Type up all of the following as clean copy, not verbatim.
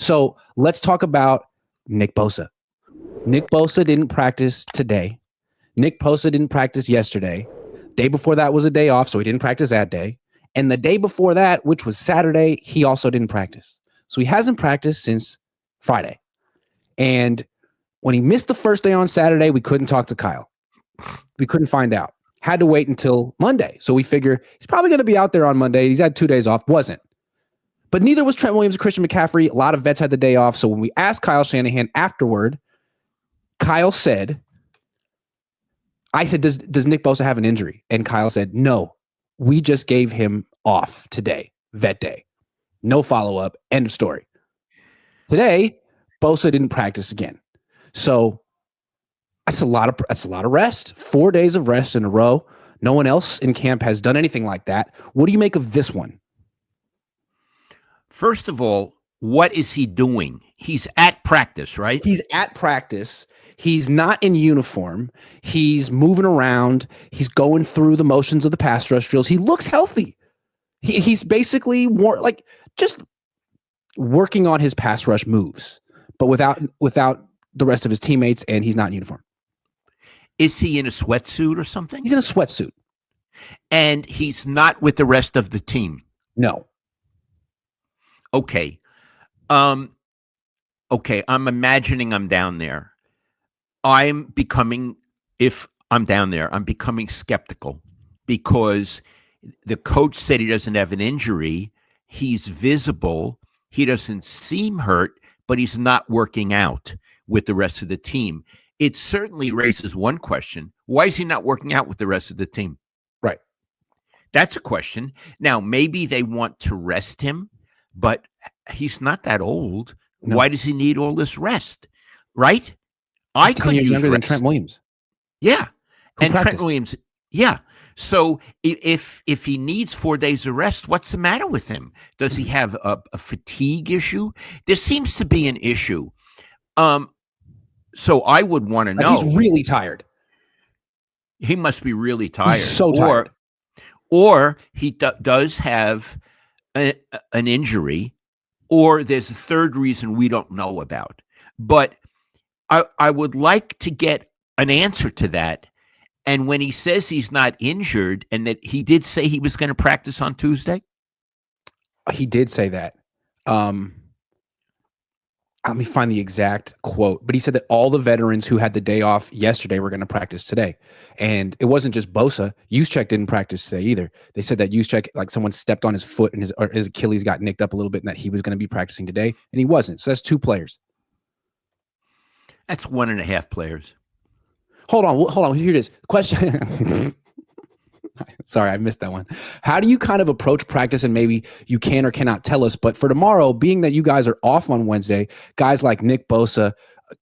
So let's talk about Nick Bosa. Nick Bosa didn't practice today. Nick Bosa didn't practice yesterday. Day before that was a day off, so he didn't practice that day. And the day before that, which was Saturday, he also didn't practice. So he hasn't practiced since Friday. And when he missed the first day on Saturday, we couldn't talk to Kyle. We couldn't find out. Had to wait until Monday. So we figure he's probably going to be out there on Monday. He's had 2 days off. Wasn't. But neither was Trent Williams or Christian McCaffrey. A lot of vets had the day off. So when we asked Kyle Shanahan afterward, Kyle said, I said, does Nick Bosa have an injury? And Kyle said, no, we just gave him off today, vet day. No follow-up, end of story. Today, Bosa didn't practice again. So that's a lot of rest. 4 days of rest in a row. No one else in camp has done anything like that. What do you make of this one? First of all, what is he doing? He's at practice, right? He's at practice. He's not in uniform. He's moving around. He's going through the motions of the pass rush drills. He looks healthy. He's basically more like just working on his pass rush moves, but without the rest of his teammates, and he's not in uniform. Is he in a sweatsuit or something? He's in a sweatsuit. And he's not with the rest of the team? No. Okay. Okay, I'm imagining I'm down there. If I'm down there, I'm becoming skeptical because the coach said he doesn't have an injury. He's visible. He doesn't seem hurt, but he's not working out with the rest of the team. It certainly raises one question. Why is he not working out with the rest of the team? Right. That's a question. Now, maybe they want to rest him, but he's not that old. No. Why does he need all this rest? Right? I could use younger than Trent Williams. Yeah. And Trent Williams, yeah. So if he needs 4 days of rest, what's the matter with him? Does he have a fatigue issue? There seems to be an issue. So I would want to know. He's really tired. He must be really tired. He's so tired. Or he does have an injury, or there's a third reason we don't know about. But I would like to get an answer to that. And when he says he's not injured and that he did say he was going to practice on Tuesday? He did say that. Let me find the exact quote. But he said that all the veterans who had the day off yesterday were going to practice today. And it wasn't just Bosa. Juszczyk didn't practice today either. They said that Juszczyk, like someone stepped on his foot and his Achilles got nicked up a little bit and that he was going to be practicing today. And he wasn't. So that's 2 players. That's 1.5 players. Hold on. Here it is. Question. Sorry, I missed that one. How do you kind of approach practice? And maybe you can or cannot tell us, but for tomorrow, being that you guys are off on Wednesday, guys like Nick Bosa,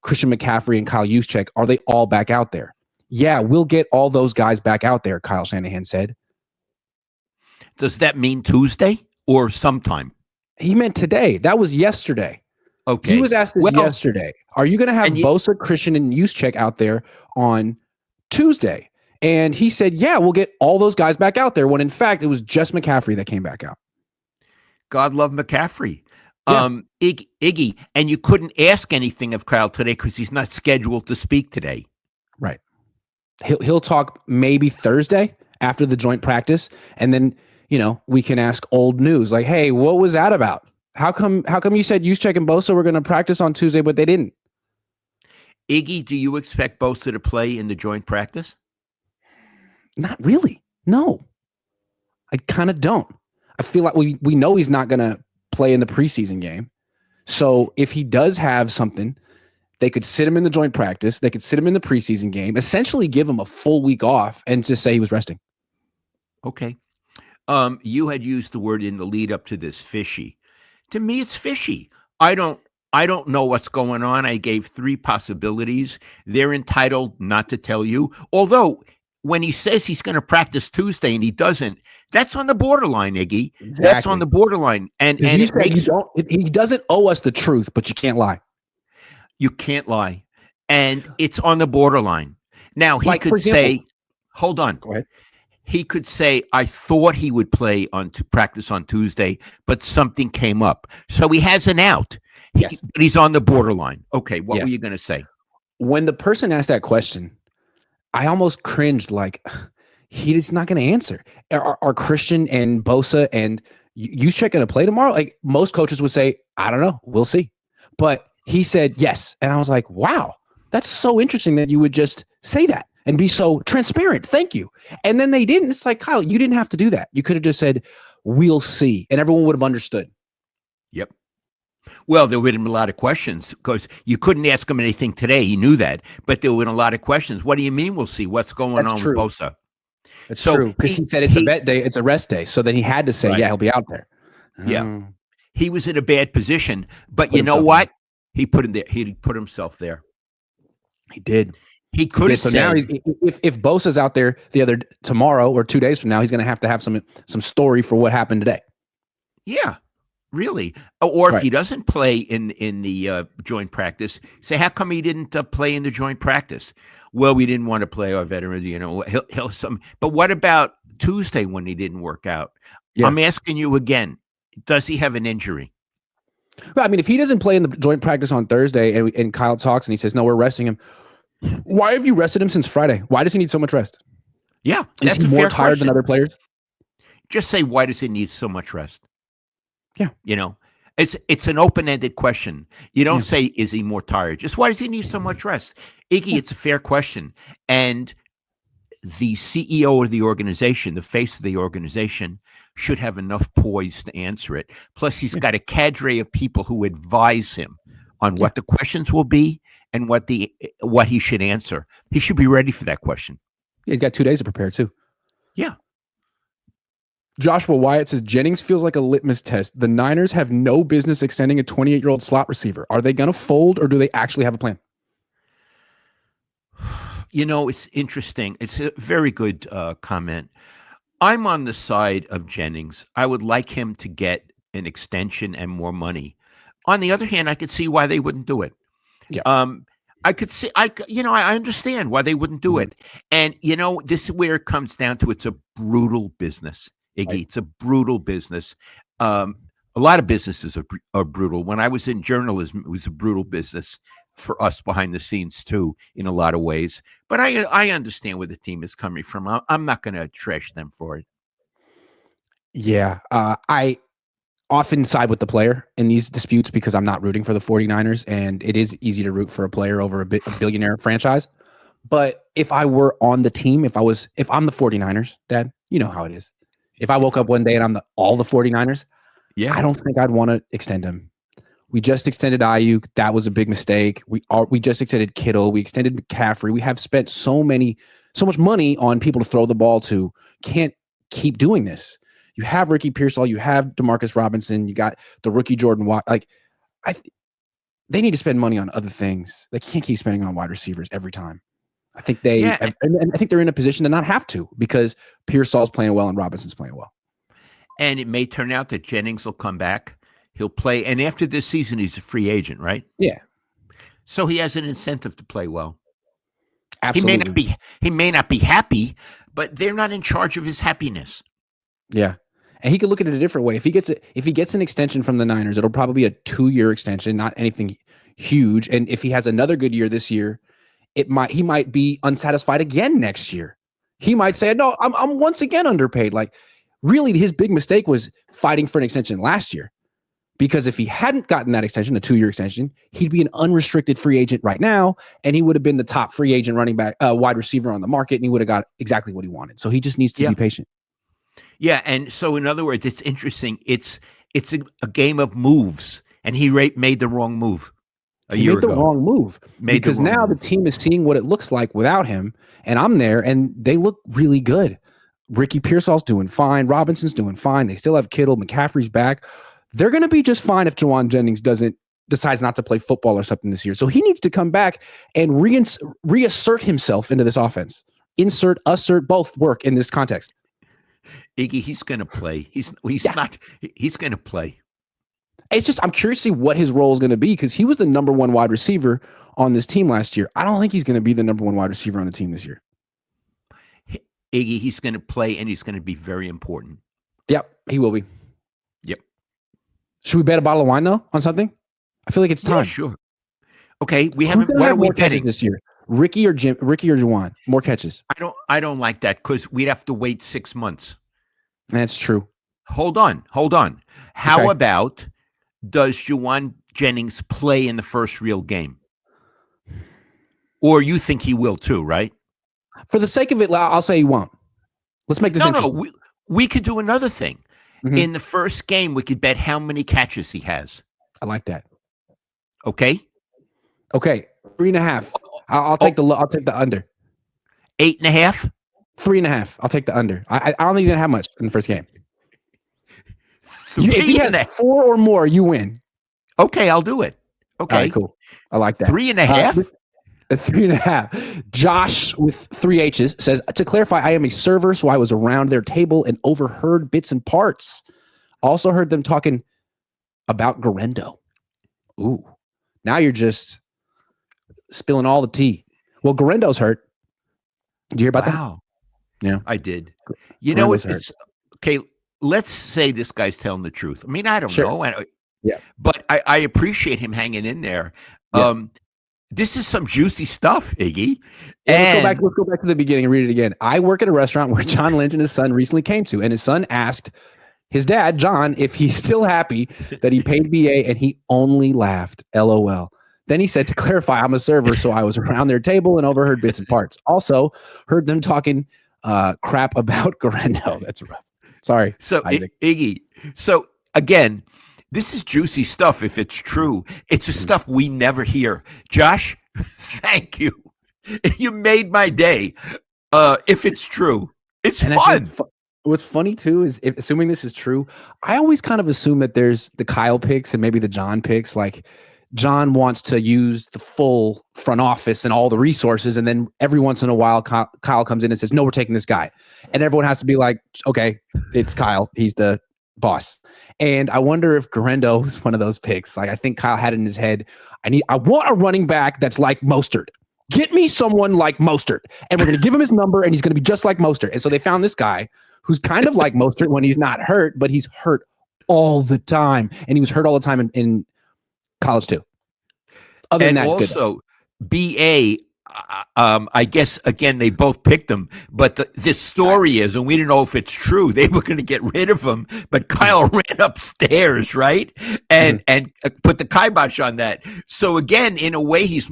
Christian McCaffrey, and Kyle Juszczyk, are they all back out there? Yeah, we'll get all those guys back out there, Kyle Shanahan said. Does that mean Tuesday or sometime? He meant today. That was yesterday. Okay. He was asked this yesterday. Are you going to have Bosa, Christian, and Juszczyk out there on Tuesday? And he said, yeah, we'll get all those guys back out there, when in fact, it was just McCaffrey that came back out. God love McCaffrey. Yeah. Iggy, and you couldn't ask anything of Kyle today because he's not scheduled to speak today. Right. He'll talk maybe Thursday after the joint practice, and then, we can ask old news like, hey, what was that about? How come you said Juszczyk and Bosa were going to practice on Tuesday, but they didn't? Iggy, do you expect Bosa to play in the joint practice? Not really. No, I kind of don't. I feel like we know he's not going to play in the preseason game. So if he does have something, they could sit him in the joint practice. They could sit him in the preseason game, essentially give him a full week off and just say he was resting. Okay. You had used the word in the lead up to this, fishy. To me, it's fishy. I don't know what's going on. I gave 3 possibilities. They're entitled not to tell you. Although when he says he's going to practice Tuesday and he doesn't, that's on the borderline, Iggy. Exactly. That's on the borderline. And he doesn't owe us the truth, but you can't lie. You can't lie. And it's on the borderline. Now, he could say, hold on. Go ahead. He could say, I thought he would play practice on Tuesday, but something came up. So he has an out. Yes. He's on the borderline. Okay, what were Yes. you going to say? When the person asked that question, I almost cringed. Like, he's not going to answer. Are Christian and Bosa and Juszczyk going to play tomorrow? Like, most coaches would say, I don't know. We'll see. But he said yes. And I was like, wow, that's so interesting that you would just say that and be so transparent. Thank you. And then they didn't. It's like, Kyle, you didn't have to do that. You could have just said, we'll see. And everyone would have understood. Yep. Well, there would have been a lot of questions because you couldn't ask him anything today. He knew that. But there would have been a lot of questions. What do you mean we'll see? What's going on with Bosa? It's true. Because he said it's a vet day. It's a rest day. So then he had to say, yeah, he'll be out there. Yeah. He was in a bad position. But you know what? He put him there. He put himself there. He did. He could have so said, now if Bosa's out there tomorrow or 2 days from now, he's going to have some story for what happened today. Yeah, really. Or if he doesn't play in the joint practice, say, how come he didn't play in the joint practice? Well, we didn't want to play our veterans. You know, he'll some. But what about Tuesday when he didn't work out? Yeah. I'm asking you again. Does he have an injury? Well, I mean, if he doesn't play in the joint practice on Thursday and Kyle talks and he says, no, we're resting him. Why have you rested him since Friday? Why does he need so much rest? Yeah. Is he more tired than other players? Just say, why does he need so much rest? Yeah. You know, it's an open-ended question. You don't say, is he more tired? Just why does he need so much rest? Iggy, it's a fair question. And the CEO of the organization, the face of the organization, should have enough poise to answer it. Plus, he's got a cadre of people who advise him on what the questions will be and what he should answer. He should be ready for that question. He's got 2 days to prepare too. Yeah. Joshua Wyatt says Jennings feels like a litmus test. The Niners have no business extending a 28-year-old slot receiver. Are they going to fold or do they actually have a plan? You know, it's interesting. It's a very good comment. I'm on the side of Jennings. I would like him to get an extension and more money. On the other hand, I could see why they wouldn't do it. Yeah. I could see, I understand why they wouldn't do it. And, you know, this is where it comes down to, it's a brutal business, Iggy. Right. It's a brutal business. A lot of businesses are brutal. When I was in journalism, it was a brutal business for us behind the scenes too, in a lot of ways. But I understand where the team is coming from. I'm not going to trash them for it. Yeah. I often side with the player in these disputes because I'm not rooting for the 49ers, and it is easy to root for a player over a billionaire franchise. But if I were on the team, if I'm the 49ers, Dad, you know how it is. If I woke up one day and I'm all the 49ers, I don't think I'd want to extend him. We just extended Ayuk. That was a big mistake. We just extended Kittle. We extended McCaffrey. We have spent so much money on people to throw the ball to. Can't keep doing this. You have Ricky Pearsall. You have Demarcus Robinson. You got the rookie Jordan Watt. They need to spend money on other things. They can't keep spending on wide receivers every time. I think and I think they're in a position to not have to because Pearsall's playing well and Robinson's playing well. And it may turn out that Jennings will come back. He'll play. And after this season, he's a free agent, right? Yeah. So he has an incentive to play well. Absolutely. He may not be happy, but they're not in charge of his happiness. Yeah. And he could look at it a different way. If he gets an extension from the Niners, it'll probably be a 2-year extension, not anything huge. And if he has another good year this year, he might be unsatisfied again next year. He might say, no, I'm once again underpaid. Like, really, his big mistake was fighting for an extension last year. Because if he hadn't gotten that extension, a 2-year extension, he'd be an unrestricted free agent right now, and he would have been the top free agent running back, wide receiver on the market, and he would have got exactly what he wanted. So he just needs to be patient. Yeah, and so in other words, it's interesting. It's a game of moves, and he made the wrong move a year ago. Made the wrong move because now the team is seeing what it looks like without him, and I'm there, and they look really good. Ricky Pearsall's doing fine. Robinson's doing fine. They still have Kittle. McCaffrey's back. They're going to be just fine if Jawan Jennings decides not to play football or something this year. So he needs to come back and reassert himself into this offense. Insert, assert, both work in this context. Iggy, he's going to play. He's going to play. It's just, I'm curious to see what his role is going to be because he was the number 1 wide receiver on this team last year. I don't think he's going to be the number 1 wide receiver on the team this year. Iggy, he's going to play and he's going to be very important. Yep, he will be. Yep. Should we bet a bottle of wine though on something? I feel like it's Yeah, time. sure. Okay, we Who's haven't. gonna What have are we more catches betting? this year? Ricky or Juwan? More catches. I don't like that because we'd have to wait 6 months. That's true. Hold on. How Okay. about does Juwan Jennings play in the first real game? Or you think he will too, right? For the sake of it, I'll say he won't. Let's make this No. interesting. We could do another thing. Mhm. In the first game, we could bet how many catches he has. I like that. Okay, Okay, 3.5. I'll take the under. 8.5. 3.5. I'll take the under. I don't think he's gonna have much in the first game. If he Three has and a, 4 or more, you win. okay, I'll do it. All Okay, right, cool. I like that. 3.5. 3.5. Josh with 3 H's says, to clarify, I am a server, so I was around their table and overheard bits and parts. Also heard them talking about Garendo. Ooh, now you're just spilling all the tea. Well, Garendo's hurt. Did you hear about that? Wow. Yeah, I did. You know, Garendo's hurt. it's okay. Let's say this guy's telling the truth. I mean, I don't Sure. know. Yeah. But I appreciate him hanging in there. Yeah. This is some juicy stuff, Iggy. And let's go back to the beginning and read it again. I work at a restaurant where John Lynch and his son recently came to, and his son asked his dad, John, if he's still happy that he paid BA, and he only laughed. LOL. Then he said, to clarify, I'm a server, so I was around their table and overheard bits and parts. Also, heard them talking crap about Garendo. That's rough. Sorry, So, Isaac. Iggy, so again, this is juicy stuff if it's true. It's the stuff we never hear. Josh, thank you. You made my day. If it's true, it's fun. What's funny too is, assuming this is true, I always kind of assume that there's the Kyle picks and maybe the John picks. Like John wants to use the full front office and all the resources, and then every once in a while, Kyle comes in and says, "No, we're taking this guy," and everyone has to be like, "Okay, it's Kyle. He's the boss." And I wonder if Garendo was one of those picks. Like I think Kyle had it in his head, I want a running back that's like Mostert. Get me someone like Mostert, and we're going to give him his number, and he's going to be just like Mostert. And so they found this guy who's kind of like Mostert when he's not hurt, but he's hurt all the time, and he was hurt all the time in college too. Other than that, also BA. I guess again they both picked him, but this story is, and we don't know if it's true. They were going to get rid of him, but Kyle ran upstairs, right, and put the kibosh on that. So again, in a way, he's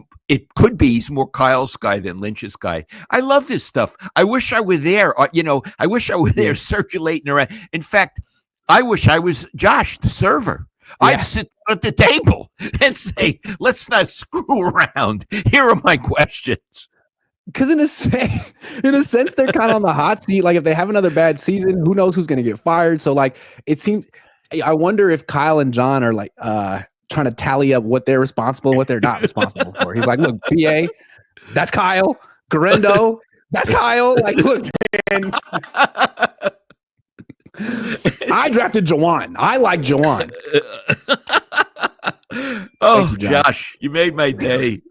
more Kyle's guy than Lynch's guy. I love this stuff. I wish I were there. I wish I were there circulating around. In fact, I wish I was Josh, the server. Yeah. I'd sit at the table and say, let's not screw around. Here are my questions. Because in a sense, they're kind of on the hot seat. Like if they have another bad season, who knows who's going to get fired. So like it seems, I wonder if Kyle and John are like trying to tally up what they're responsible and what they're not responsible for. He's like, look, PA, that's Kyle. Garendo, that's Kyle. Like, look, man. I drafted Juwan. I like Juwan. Oh, you, Josh, you made my day.